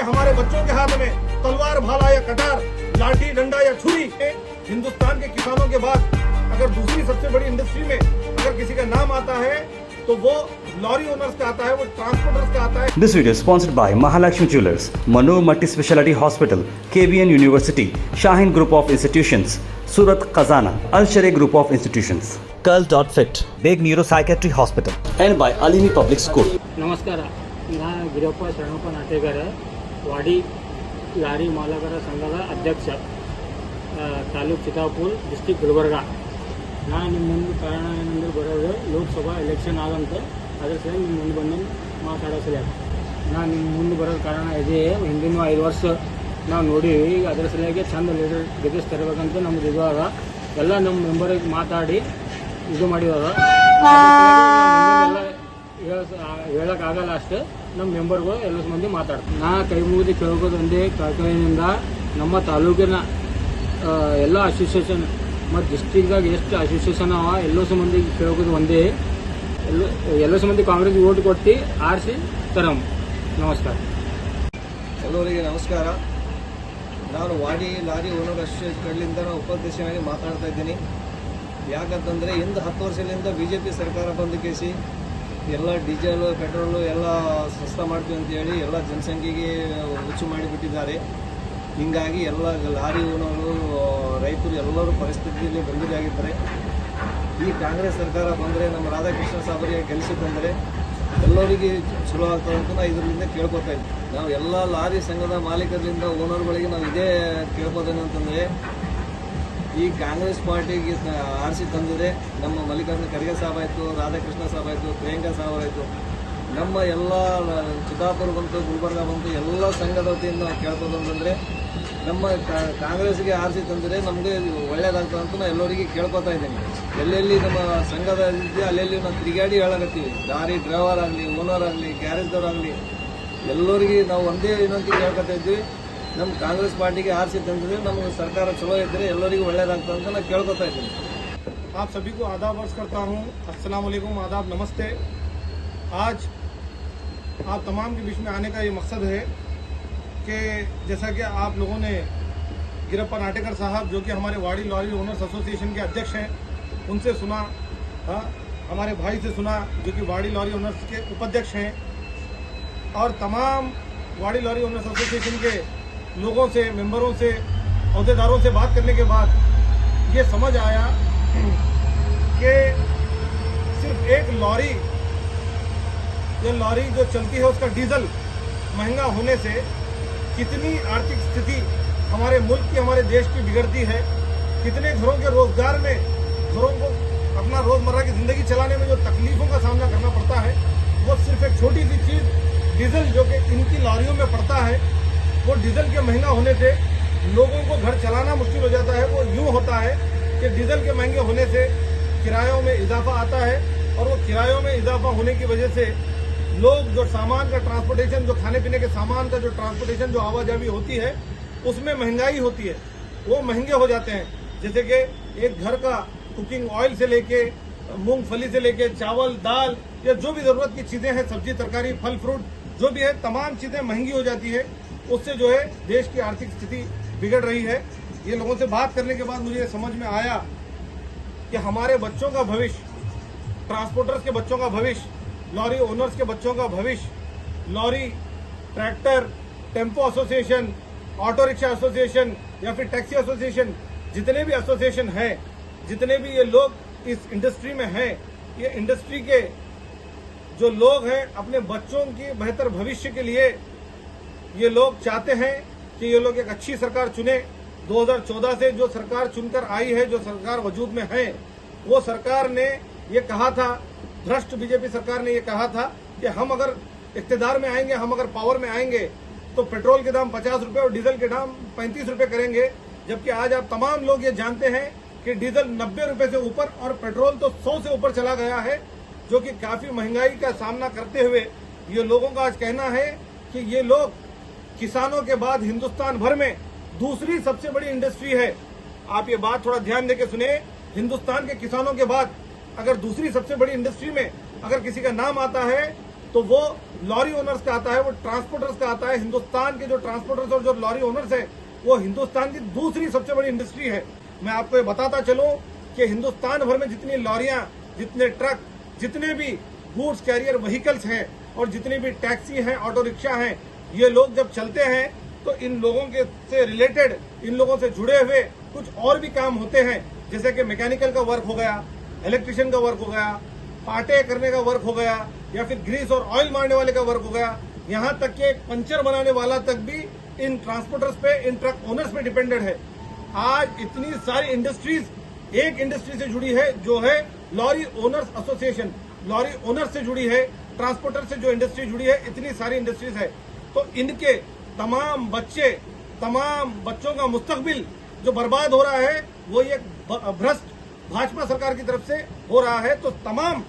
कि हमारे बच्चों के हाथ में तलवार, भाला या कटार, लाठी, डंडा या छुरी। हिंदुस्तान के किसानों के बाद अगर दूसरी सबसे बड़ी इंडस्ट्री में अगर किसी का नाम आता है तो वो लॉरी ओनर्स का आता है, वो ट्रांसपोर्टर्स का आता है। This video is sponsored by Mahalakshmi Jewelers, Manur Multi-Speciality Hospital, KBN University, Shaheen Group of Institutions, Surat Khazana, Al-Sharia Group of Institutions, Curl.fit, Big Neuropsychiatry Hospital, and by Alimi Public School. नमस्कार, ನಾ ಗಿರಪ್ಪ ಶರಣಪ್ಪ ನಾಟೇಕರ ವಾಡಿ lorry ಮಾಲಕರ ಸಂಘದ ಅಧ್ಯಕ್ಷ, taluk Chittapur, district Gulbarga. ನಾ ನಿಮ್ಮ ಮುಂದೆ ಕಾರಣ ಏನಂದ್ರೆ ಬರೋದು ಲೋಕಸಭಾ ಎಲೆಕ್ಷನ್ ಆಗಂತ, ಅದ್ರ ಸಲ ನಿಮ್ಮ ಮುಂದೆ ಬಂದು ಮಾತಾಡೋ ಸಲ ನಾ ನಿಮ್ಮ ಮುಂದೆ ಬರೋದು ಕಾರಣ ಇದೆ. ಹಿಂದಿನ 5 ವರ್ಷ ನಾವು ನೋಡೀವಿ. ಈಗ ಅದ್ರ ಸಲುವಾಗಿ ಚಂದ ಲೀಡರ್ ಗೆಲ್ಲಿಸ್ತಿರ್ಬೇಕಂತ ನಮ್ದು ಇವಾಗ ಎಲ್ಲ ನಮ್ಮ ಮೆಂಬರಿಗೆ ಮಾತಾಡಿ ಇದು ಮಾಡಿವಾಗ ಹೇಳೋಕ್ಕಾಗಲ್ಲ. ಅಷ್ಟೇ ನಮ್ಮ ಮೆಂಬರ್ಗಳು ಎಲ್ಲ ಮಂದಿ ಮಾತಾಡ್ತಾರೆ. ನಾ ಕೈ ಮುಗಿದು ಕೇಳ್ಬೋದು ಒಂದೇ ಕಳಕಳಿಯಿಂದ ನಮ್ಮ ತಾಲೂಕಿನ ಎಲ್ಲ ಅಸೋಸಿಯೇಷನ್ ಮತ್ತು ಡಿಸ್ಟ್ರಿಕ್ದಾಗ ಎಷ್ಟು ಅಸೋಸಿಯೇಷನ್ ಅವ ಎಲ್ಲೋ ಸಂಬಂಧಿ ಕೇಳ್ಬೋದು ಒಂದೇ, ಎಲ್ಲೋ ಸಂಬಂಧಿ ಕಾಂಗ್ರೆಸ್ ಓಟ್ ಕೊಟ್ಟು ಆರಿಸಿ ತರಂ. ನಮಸ್ಕಾರ. ಎಲ್ಲರಿಗೆ ನಮಸ್ಕಾರ. ನಾನು ವಾಡಿ ಲಾರಿ ಓನರ್ ಅಸೋಸಿಯೇಷನ್ ಕಡೆಯಿಂದ ಉಪಾಧ್ಯಕ್ಷನಾಗಿ ಮಾತಾಡ್ತಾ ಇದ್ದೀನಿ. ಯಾಕಂತಂದರೆ ಇಂದು 10 ವರ್ಷದಿಂದ BJP ಸರ್ಕಾರ ಬಂದು ಕೇಸಿ ಎಲ್ಲ ಡೀಸೆಲ್ ಪೆಟ್ರೋಲು ಎಲ್ಲ ಸಸ್ತ ಮಾಡ್ತೀವಿ ಅಂತೇಳಿ ಎಲ್ಲ ಜನಸಂಖ್ಯೆಗೆ ಹುಚ್ಚು ಮಾಡಿಬಿಟ್ಟಿದ್ದಾರೆ. ಹೀಗಾಗಿ ಎಲ್ಲ ಲಾರಿ ಓನರು, ರೈತರು ಎಲ್ಲರೂ ಪರಿಸ್ಥಿತಿಯಲ್ಲಿ ಗಂಭೀರಾಗಿದ್ದಾರೆ. ಈ ಕಾಂಗ್ರೆಸ್ ಸರ್ಕಾರ ಬಂದರೆ ನಮ್ಮ ರಾಧಾಕೃಷ್ಣ ಸಾಬರಿಗೆ ಗೆಲ್ಲಿಸಿದಂದರೆ ಎಲ್ಲರಿಗೆ ಚಲೋ ಆಗ್ತದೆ ಅಂತ ನಾವು ಇದರಿಂದ ಕೇಳ್ಕೊತಾ ಇದ್ವಿ. ನಾವು ಎಲ್ಲ ಲಾರಿ ಸಂಘದ ಮಾಲೀಕರಿಂದ ಓನರ್ಗಳಿಗೆ ನಾವು ಇದೇ ಕೇಳ್ಬೋದೇನು ಅಂತಂದರೆ, ಈ ಕಾಂಗ್ರೆಸ್ ಪಾರ್ಟಿಗೆ ಆರಿಸಿ ತಂದಿದೆ ನಮ್ಮ ಮಲ್ಲಿಕಾರ್ಜುನ ಖರ್ಗೆ ಸಾಬ್ ಆಯಿತು, ರಾಧಾಕೃಷ್ಣ ಸಾಬ್ ಆಯಿತು, ಪ್ರಿಯಾಂಕಾ ಸಾಬ್ ಆಯಿತು, ನಮ್ಮ ಎಲ್ಲ ಚಿತ್ತಾಪುರ ಬಂತು, ಗುಲ್ಬರ್ಗಾ ಬಂತು, ಎಲ್ಲ ಸಂಘದ ವತಿಯಿಂದ ನಾವು ಕೇಳ್ಬೋದು ಅಂತಂದರೆ ನಮ್ಮ ಕಾಂಗ್ರೆಸ್ಗೆ ಆರಿಸಿ ತಂದರೆ ನಮಗೆ ಒಳ್ಳೆಯದಾಗ್ತದೆ ಅಂತ ನಾನು ಎಲ್ಲರಿಗೆ ಕೇಳ್ಕೊತಾ ಇದ್ದೀನಿ. ಎಲ್ಲೆಲ್ಲಿ ನಮ್ಮ ಸಂಘದ ಇದೆ ಅಲ್ಲೆಲ್ಲಿ ನಾವು ತಿರುಗಾಡಿ ಹೇಳಕತ್ತೀವಿ. ಲಾರಿ ಡ್ರೈವರ್ ಆಗಲಿ, ಓನರ್ ಆಗಲಿ, ಗ್ಯಾರೇಜ್ದವ್ರಾಗಲಿ ಎಲ್ಲರಿಗೆ ನಾವು ಒಂದೇ ವಿನಂತಿ ಕೇಳ್ಕೊತಾ ಇದ್ವಿ, ನಮ್ಮ ಕಾಂಗ್ರೆಸ್ ಪಾर्टी आरसी ತಂದ್ರೆ ನಮಗೆ ಸರ್ಕಾರ ಚಲೋ ಇದ್ದರೆ ಎಲ್ಲರಿಗೂ ಒಳ್ಳೆಯದಾಗ್ತದೆ ಅಂತ ನಾನು ಕೇಳ್ಕೊತಾ ಇದ್ದೀನಿ. आप सभी को आदाब अर्ज करता हूँ। अस्सलाम वालेकुम, आदाब, नमस्ते। आज आप तमाम के बीच में आने का ये मकसद है कि जैसा कि आप लोगों ने गिरप्पा नाटेकर साहब जो कि हमारे वाड़ी लॉरी ओनर्स एसोसिएशन के अध्यक्ष हैं उनसे सुना, हमारे भाई से सुना जो कि वाड़ी लॉरी ओनर्स के उपाध्यक्ष हैं, और तमाम वाड़ी लॉरी ओनर्स एसोसिएशन के लोगों से, मेंबरों से, अहदेदारों से बात करने के बाद ये समझ आया कि सिर्फ एक लॉरी, ये लॉरी जो चलती है उसका डीजल महंगा होने से कितनी आर्थिक स्थिति हमारे मुल्क की, हमारे देश की बिगड़ती है, कितने घरों के रोजगार में, घरों को अपना रोजमर्रा की ज़िंदगी चलाने में जो तकलीफ़ों का सामना करना पड़ता है, वो सिर्फ एक छोटी सी चीज़ डीजल जो कि इनकी लॉरियों में पड़ता है, वो डीजल के महंगा होने से लोगों को घर चलाना मुश्किल हो जाता है। वो यूँ होता है कि डीजल के महंगे होने से किरायों में इजाफा आता है, और वो किरायों में इजाफा होने की वजह से लोग जो सामान का ट्रांसपोर्टेशन, जो खाने पीने के सामान का जो ट्रांसपोर्टेशन, जो आवाजाही होती है उसमें महंगाई होती है, वो महंगे हो जाते हैं। जैसे कि एक घर का कुकिंग ऑयल से लेके, मूंगफली से लेके, चावल, दाल, या जो भी ज़रूरत की चीज़ें हैं, सब्जी, तरकारी, फल फ्रूट जो भी है, तमाम चीज़ें महंगी हो जाती है। उससे जो है देश की आर्थिक स्थिति बिगड़ रही है। ये लोगों से बात करने के बाद मुझे समझ में आया कि हमारे बच्चों का भविष्य, ट्रांसपोर्टर्स के बच्चों का भविष्य, लॉरी ओनर्स के बच्चों का भविष्य, lorry, tractor, tempo association, auto rickshaw association या फिर टैक्सी एसोसिएशन, जितने भी एसोसिएशन हैं, जितने भी ये लोग इस इंडस्ट्री में हैं, ये इंडस्ट्री के जो लोग हैं अपने बच्चों के बेहतर भविष्य के लिए ये लोग चाहते हैं कि ये लोग एक अच्छी सरकार चुने। 2014 से जो सरकार चुनकर आई है, जो सरकार वजूद में है, वो सरकार ने ये कहा था, भ्रष्ट बीजेपी सरकार ने ये कहा था कि हम अगर इख्तिदार में आएंगे, हम अगर पावर में आएंगे तो पेट्रोल के दाम 50 रुपये और डीजल के दाम 35 रुपये करेंगे। जबकि आज आप तमाम लोग ये जानते हैं कि डीजल 90 रुपये से ऊपर और पेट्रोल तो 100 से ऊपर चला गया है, जो कि काफ़ी महंगाई का सामना करते हुए ये लोगों का आज कहना है कि ये लोग किसानों के बाद हिंदुस्तान भर में दूसरी सबसे बड़ी इंडस्ट्री है। आप ये बात थोड़ा ध्यान देके सुने, हिंदुस्तान के किसानों के बाद अगर दूसरी सबसे बड़ी इंडस्ट्री में अगर किसी का नाम आता है तो वो लॉरी ओनर्स का आता है, वो ट्रांसपोर्टर्स का आता है। हिंदुस्तान के जो ट्रांसपोर्टर्स और जो लॉरी ओनर्स है वो हिंदुस्तान की दूसरी सबसे बड़ी इंडस्ट्री है। मैं आपको ये बताता चलूं कि हिंदुस्तान भर में जितनी लॉरियां, जितने ट्रक, जितने भी गुड्स कैरियर व्हीकल्स हैं और जितनी भी टैक्सी हैं, ऑटो रिक्शा हैं, ये लोग जब चलते हैं तो इन लोगों के से रिलेटेड, इन लोगों से जुड़े हुए कुछ और भी काम होते हैं, जैसे कि मैकेनिकल का वर्क हो गया, इलेक्ट्रिशियन का वर्क हो गया, पाटे करने का वर्क हो गया, या फिर ग्रीस और ऑयल मारने वाले का वर्क हो गया, यहाँ तक कि पंचर बनाने वाला तक भी इन ट्रांसपोर्टर्स पे, इन ट्रक ओनर्स पे डिपेंडेंट है। आज इतनी सारी इंडस्ट्रीज एक इंडस्ट्री से जुड़ी है जो है lorry owners association, lorry owners से जुड़ी है, ट्रांसपोर्टर से जो इंडस्ट्री जुड़ी है, इतनी सारी इंडस्ट्रीज है। तो इनके तमाम बच्चों का मुस्तकबिल जो बर्बाद हो रहा है वो ये भ्रष्ट भाजपा सरकार की तरफ से हो रहा है। तो तमाम,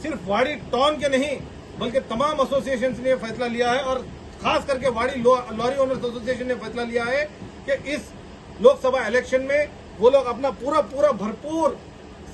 सिर्फ वाड़ी टाउन के नहीं बल्कि तमाम एसोसिएशन ने फैसला लिया है और खास करके वाड़ी लॉरी ओनर्स एसोसिएशन ने फैसला लिया है कि इस लोकसभा इलेक्शन में वो लोग अपना पूरा भरपूर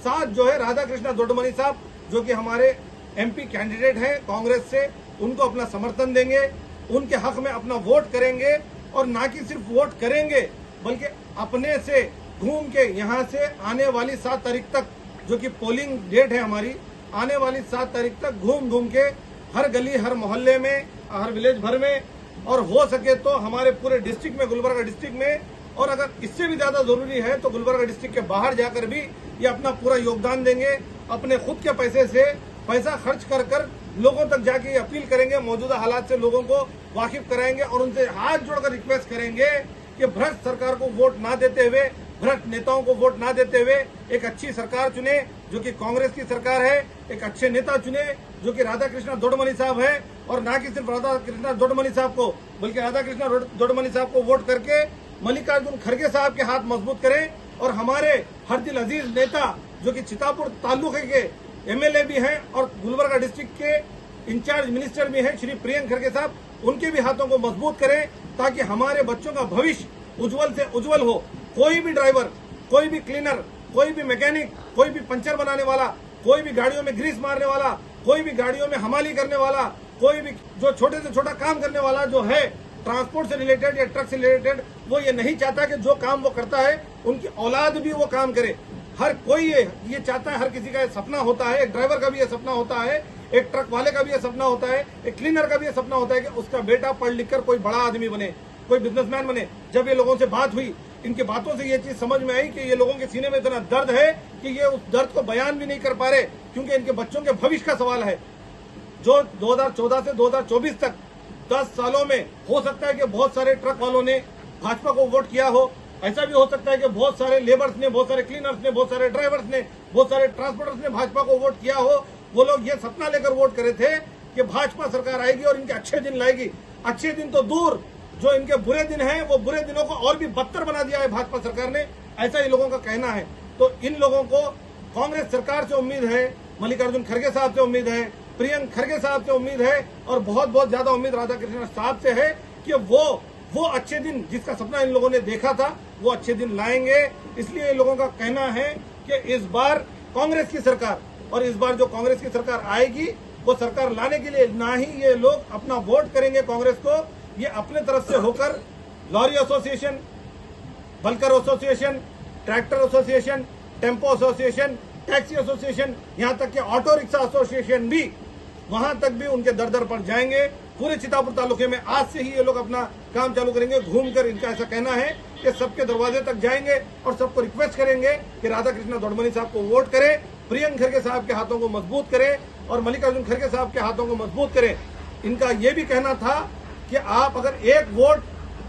साथ जो है राधा कृष्णा दोडमनी साहब, जो कि हमारे एमपी कैंडिडेट हैं कांग्रेस से, उनको अपना समर्थन देंगे, उनके हक में अपना वोट करेंगे। और ना कि सिर्फ वोट करेंगे बल्कि अपने से घूम के यहाँ से आने वाली 7 तारीख तक, जो कि पोलिंग डेट है हमारी, आने वाली 7 तारीख तक घूम के हर गली, हर मोहल्ले में, हर विलेज भर में, और हो सके तो हमारे पूरे डिस्ट्रिक्ट में, गुलबर्गा डिस्ट्रिक्ट में, और अगर इससे भी ज्यादा जरूरी है तो गुलबर्गा डिस्ट्रिक्ट के बाहर जाकर भी ये अपना पूरा योगदान देंगे। अपने खुद के पैसे से पैसा खर्च कर लोगों तक जाके ये अपील करेंगे, मौजूदा हालात से लोगों को वाकिफ कराएंगे और उनसे हाथ जोड़कर रिक्वेस्ट करेंगे कि भ्रष्ट सरकार को वोट ना देते हुए, भ्रष्ट नेताओं को वोट ना देते हुए एक अच्छी सरकार चुने जो कि कांग्रेस की सरकार है, एक अच्छे नेता चुने जो कि राधा कृष्णा दोडमनी साहब है, और ना कि सिर्फ राधा कृष्णा दोडमनी साहब को बल्कि राधा कृष्णा दोडमनी साहब को वोट करके मल्लिकार्जुन खड़गे साहब के हाथ मजबूत करें। और हमारे हर दिल अजीज नेता जो कि चितापुर तालुके के एमएलए भी हैं और गुलबर्गा डिस्ट्रिक्ट के इंचार्ज मिनिस्टर भी हैं श्री प्रियंक खड़गे साहब, उनके भी हाथों को मजबूत करें ताकि हमारे बच्चों का भविष्य उज्जवल से उज्जवल हो। कोई भी ड्राइवर, कोई भी क्लीनर, कोई भी मैकेनिक, कोई भी पंचर बनाने वाला, कोई भी गाड़ियों में ग्रीस मारने वाला, कोई भी गाड़ियों में हमाली करने वाला, कोई भी जो छोटे से छोटा काम करने वाला जो है ट्रांसपोर्ट से रिलेटेड या ट्रक से रिलेटेड, वो ये नहीं चाहता कि जो काम वो करता है उनकी औलाद भी वो काम करे। हर कोई ये चाहता है, हर किसी का ये सपना होता है, एक ड्राइवर का भी ये सपना होता है, एक ट्रक वाले का भी ये सपना होता है, एक क्लीनर का भी ये सपना होता है कि उसका बेटा पढ़ लिख कर कोई बड़ा आदमी बने, कोई बिजनेसमैन बने। जब ये लोगों से बात हुई, इनकी बातों से ये चीज समझ में आई कि ये लोगों के सीने में इतना दर्द है कि ये उस दर्द को बयान भी नहीं कर पा रहे, क्योंकि इनके बच्चों के भविष्य का सवाल है। जो 2014 से 2024 तक 10 सालों में हो सकता है कि बहुत सारे ट्रक वालों ने भाजपा को वोट किया हो, ऐसा भी हो सकता है कि बहुत सारे लेबर्स ने, बहुत सारे क्लीनर्स ने, बहुत सारे ड्राइवर्स ने, बहुत सारे ट्रांसपोर्टर्स ने भाजपा को वोट किया हो। वो लोग ये सपना लेकर वोट करे थे कि भाजपा सरकार आएगी और इनके अच्छे दिन लाएगी। अच्छे दिन तो दूर, जो इनके बुरे दिन हैं वो बुरे दिनों को और भी बदतर बना दिया है भाजपा सरकार ने, ऐसा ही लोगों का कहना है। तो इन लोगों को कांग्रेस सरकार से उम्मीद है, मल्लिकार्जुन खड़गे साहब से उम्मीद है, प्रियंक खड़गे साहब से उम्मीद है, और बहुत ज्यादा उम्मीद राधा कृष्णा साहब से है कि वो अच्छे दिन जिसका सपना इन लोगों ने देखा था वो अच्छे दिन लाएंगे। इसलिए इन लोगों का कहना है कि इस बार कांग्रेस की सरकार, और इस बार जो कांग्रेस की सरकार आएगी वो सरकार लाने के लिए ना ही ये लोग अपना वोट करेंगे कांग्रेस को, ये अपने तरफ से होकर lorry association, bulker association, tractor association, tempo association, taxi association, यहाँ तक कि ऑटो रिक्शा एसोसिएशन भी, वहां तक भी उनके दर पर जाएंगे। पूरे चितापुर तालुके में आज से ही ये लोग अपना काम चालू करेंगे घूमकर। इनका ऐसा कहना है कि सबके दरवाजे तक जाएंगे और सबको रिक्वेस्ट करेंगे कि राधा कृष्णा दोडमनी साहब को वोट करें, प्रियंक खड़गे साहब के हाथों को मजबूत करें और मल्लिकार्जुन खड़गे साहब के हाथों को मजबूत करें। इनका ये भी कहना था कि आप अगर एक वोट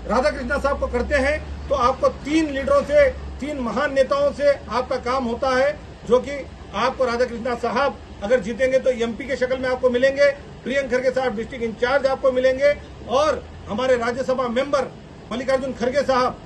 राधा कृष्णा साहब को करते हैं तो आपको 3 लीडरों से, 3 महान नेताओं से आपका काम होता है, जो कि आपको राधा कृष्णा साहब अगर जीतेंगे तो एमपी के शक्ल में आपको मिलेंगे, प्रियंक खड़गे साहब डिस्ट्रिक्ट इंचार्ज आपको मिलेंगे, और हमारे राज्यसभा मेंबर मल्लिकार्जुन खड़गे साहब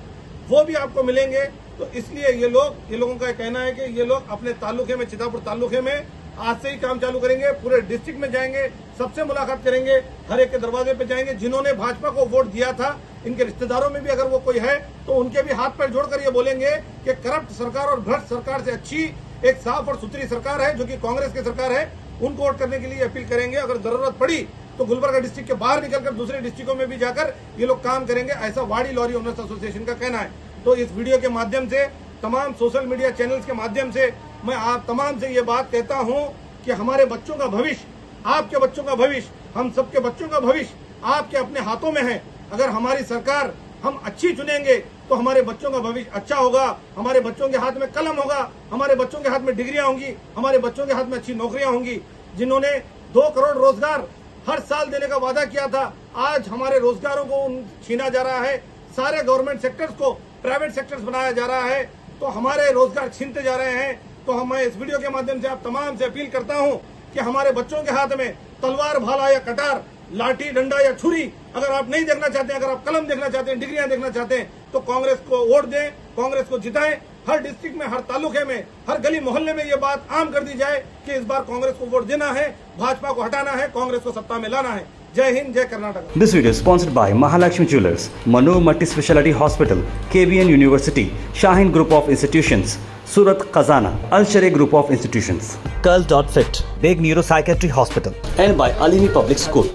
वो भी आपको मिलेंगे। तो इसलिए ये लोगों का कहना है कि ये लोग अपने तालुके में, चितापुर तालुके में आज से ही काम चालू करेंगे, पूरे डिस्ट्रिक्ट में जाएंगे, सबसे मुलाकात करेंगे, हर एक के दरवाजे पे जाएंगे। जिन्होंने भाजपा को वोट दिया था, इनके रिश्तेदारों में भी अगर वो कोई है तो उनके भी हाथ पैर जोड़कर ये बोलेंगे कि करप्ट सरकार और भ्रष्ट सरकार से अच्छी एक साफ और सुथरी सरकार है जो कि कांग्रेस की सरकार है। उनको वोट करने के लिए अपील करेंगे। अगर जरूरत पड़ी तो गुलबर्गा डिस्ट्रिक्ट के बाहर निकलकर दूसरे डिस्ट्रिक्टों में भी जाकर ये लोग काम करेंगे, ऐसा वाड़ी लॉरी ओनर्स एसोसिएशन का कहना है। तो इस वीडियो के माध्यम से, तमाम सोशल मीडिया चैनल्स के माध्यम से मैं आप तमाम से ये बात कहता हूं कि हमारे बच्चों का भविष्य, आपके बच्चों का भविष्य, हम सबके बच्चों का भविष्य आपके अपने हाथों में है। अगर हमारी सरकार हम अच्छी चुनेंगे तो हमारे बच्चों का भविष्य अच्छा होगा, हमारे बच्चों के हाथ में कलम होगा, हमारे बच्चों के हाथ में डिग्रियां होंगी, हमारे बच्चों के हाथ में अच्छी नौकरियां होंगी। जिन्होंने 2 करोड़ रोजगार हर साल देने का वादा किया था, आज हमारे रोजगारों को छीना जा रहा है। सारे गवर्नमेंट सेक्टर्स को प्राइवेट सेक्टर्स बनाया जा रहा है, तो हमारे रोजगार छीनते जा रहे हैं। तो मैं इस वीडियो के माध्यम से आप तमाम से अपील करता हूं कि हमारे बच्चों के हाथ में तलवार, भाला या कटार, लाठी, डंडा या छुरी अगर आप नहीं देखना चाहते हैं, अगर आप कलम देखना चाहते हैं, डिग्रियां देखना चाहते हैं, तो कांग्रेस को वोट दें, कांग्रेस को जिताएं। हर डिस्ट्रिक्ट में, हर तालुके में, हर गली मोहल्ले में ये बात आम कर दी जाए कि इस बार कांग्रेस को वोट देना है, भाजपा को हटाना है, कांग्रेस को सत्ता में लाना है। जय हिंद, जय Karnataka. This video is sponsored by Mahalakshmi Jewelers, Manu Multi Speciality Hospital, KBN University, Shaheen Group of Institutions, Surat Khazana, Al Sharia Group of Institutions, Curl.fit, Big Neuropsychiatry Hospital, and by Alimi Public School.